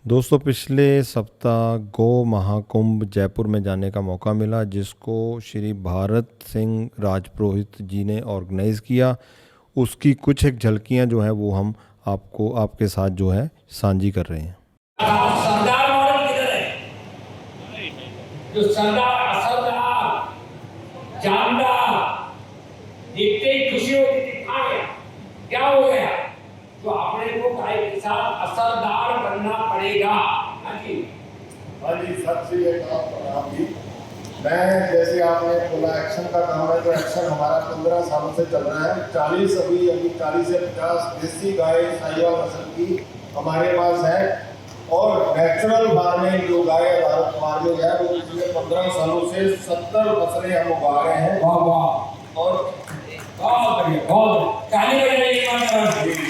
दोस्तों, पिछले सप्ताह गौ महाकुंभ जयपुर में जाने का मौका मिला, जिसको श्री भारत सिंह राजपुरोहित जी ने ऑर्गेनाइज़ किया। उसकी कुछ एक झलकियां जो है वो हम आपको आपके साथ जो है साझी कर रहे हैं। सरदार मॉडल किधर है? जो सरदार असरदार जानदार देखते ही खुशी होती थी, आ गया, क्या हो गया? तो अपने को गाय के साथ असरदार बनना पड़ेगा। हाँ जी, सत श्री अकाल जी। मैं जैसे आपने बोला एक्शन का काम है, तो एक्शन हमारा 15 सालों से चल रहा है। 40 अभी 40 से 50 देसी गाय साहिवाल नस्ल की हमारे पास है, और नेचुरल फार्मिंग जो गाय आधारित फार्मिंग है वो पिछले 15 सालों से 70 फसलें हम उगा रहे हैं। वाह वाह, और बहुत बढ़िया, बहुत ताली बजाइए,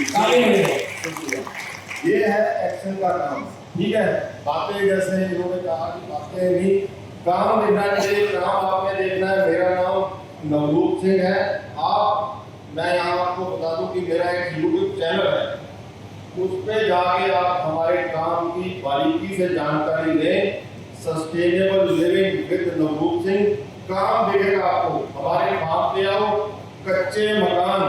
ताली बजाइए। ये है एक्शन का काम। ठीक है, बातें जैसे इन्होंने कहा कि बातें नहीं, काम देखना चाहिए। काम आपने देखना है। मेरा नाम नवरूप सिंह है। मैं यहाँ आपको बता दूं कि मेरा एक यूट्यूब चैनल है, उस पे जाके आप हमारे काम की बारीकी से जानकारी लें। सस्टेनेबल लिविंग विद नवरूप सिंह काम दिखेगा आपको। हमारे फार्म पे आओ, कच्चे मकान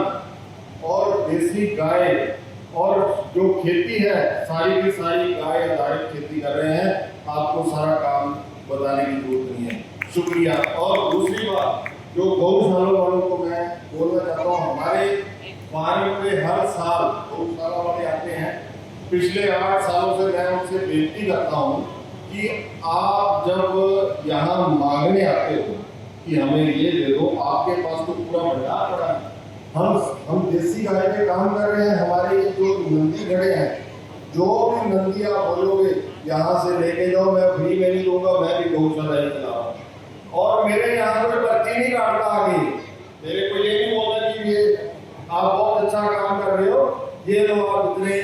और देसी गाय और जो खेती है सारी की सारी गाय आधारित खेती कर रहे हैं। आपको सारा काम बताने की जरूरत नहीं है। शुक्रिया। और दूसरी बात, जो गौशाला वालों को मैं बोलना चाहता हूँ, हमारे फार्म पे हर साल गौशाला वाले आते हैं। पिछले 8 सालों से मैं उनसे बेनती करता हूँ कि आप जब यहाँ मांगने आते हो कि हमें ये दे दो, आपके पास तो पूरा भंडार पड़ा है। हम देसी गाय पे काम कर रहे हैं। हमारे जो नंदी खड़े हैं, जो भी नंदी आप बोलोगे यहाँ से लेके जाओ, मैं फ्री में नहीं दूंगा। मैं भी गौशाला ही चला रहा हूँ, और मेरे यहाँ कोई पर्ची नहीं काटता आगे। मेरे को ये नहीं बोलता कि ये आप बहुत अच्छा काम कर रहे हो, ये लो आप इतने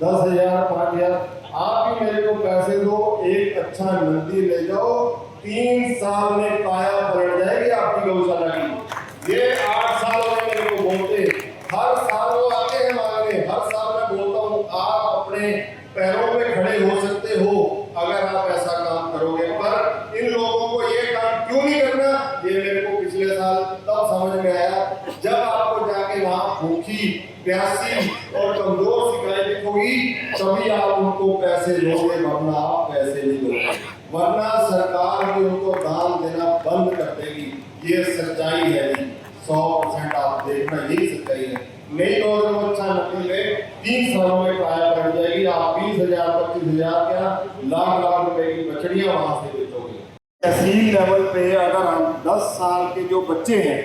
10,000 5,000, आप ही मेरे को पैसे दो, एक अच्छा नंदी ले जाओ, 3 साल में काया पलट जाएगी आपकी गौशाला की। ये 8 साल में मेरे को बोलते, हर साल वो आते हैं मांगने। हर साल मैं बोलता हूँ आप अपने पैरों पे खड़े हो सकते हो अगर आप ऐसा काम करोगे। पर इन लोगों को ये काम क्यों नहीं करना, ये मेरे को पिछले साल तब समझ में आया, जब आपको जाके वहाँ भूखी प्यासी और कमजोर सी गाय दिखोगी, तभी आप उनको पैसे दोगे, वरना आप पैसे नहीं दोगे। वरना सरकार भी उनको दान देना बंद कर देगी। ये सच्चाई है जी, 100% आप देखना, यही सच्चाई है। नहीं तो अगर अच्छा नकली ले 3 सालों में काया पड़ जाएगी। आप 20,000 25,000 क्या लाख रुपए की बछड़ियां वहां से बेचोगे। तहसील लेवल पे अगर हम 10 साल के जो बच्चे हैं,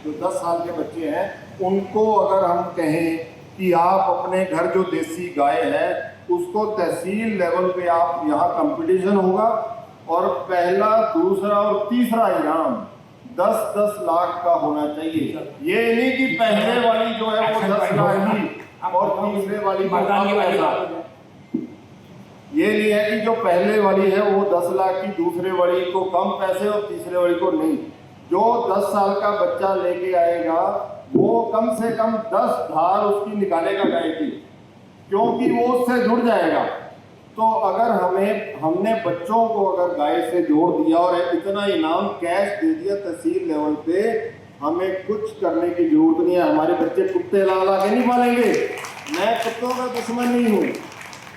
जो 10 साल के बच्चे हैं, उनको अगर हम कहें कि आप अपने घर जो देसी गाय है उसको तहसील लेवल पे आप यहाँ कंपटीशन होगा, और पहला दूसरा और तीसरा इनाम 10-10 लाख का होना चाहिए। ये नहीं कि पहले वाली जो है वो 10 लाख की और तीसरे वाली को कम पैसा। ये नहीं है कि जो पहले वाली है वो 10 लाख की, दूसरे वाली को कम पैसे और तीसरे वाली को नहीं। जो 10 साल का बच्चा लेके आएगा वो कम से कम 10 धार उसकी निकालेगा गाय की, क्योंकि वो उससे जुड़ जाएगा। तो अगर हमने बच्चों को अगर गाय से जोड़ दिया और इतना इनाम कैश दे दिया तहसील लेवल पे, हमें कुछ करने की जरूरत नहीं है। हमारे बच्चे कुत्ते ला के नहीं पालेंगे। मैं कुत्तों का दुश्मन नहीं हूँ,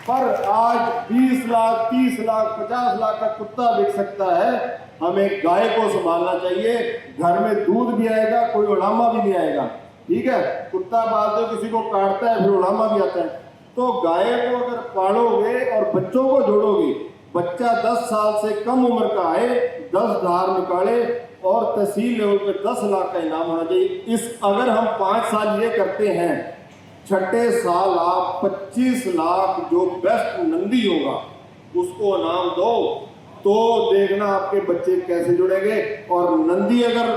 पर आज 20 लाख 30 लाख 50 लाख का कुत्ता बिक सकता है। हमें गाय को संभालना चाहिए। घर में दूध भी आएगा, कोई उड़ामा भी नहीं आएगा। ठीक है, कुत्ता पालते हो किसी को काटता है, फिर उड़ामा भी आता है। तो गाय को अगर पालोगे और बच्चों को जोड़ोगे, बच्चा 10 साल से कम उम्र का आए, 10 धार निकाले और तहसील लेवल पे 10 लाख का इनाम होना चाहिए। अगर हम 5 साल ये करते हैं, छठे साल आप 25 लाख जो बेस्ट नंदी होगा उसको इनाम दो, तो देखना आपके बच्चे कैसे जुड़ेंगे। और नंदी अगर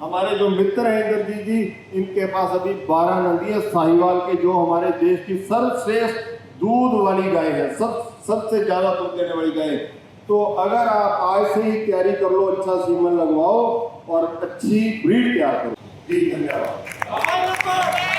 हमारे जो मित्र हैं इंद्रजीत जी, इनके पास अभी 12 नंदी है साहिवाल के, जो हमारे देश की सर्वश्रेष्ठ दूध वाली गाय है, सबसे ज्यादा दूध देने वाली गाय। तो अगर आप आज से ही तैयारी कर लो, अच्छा सीमन लगवाओ और अच्छी ब्रीड तैयार करो। जी धन्यवाद।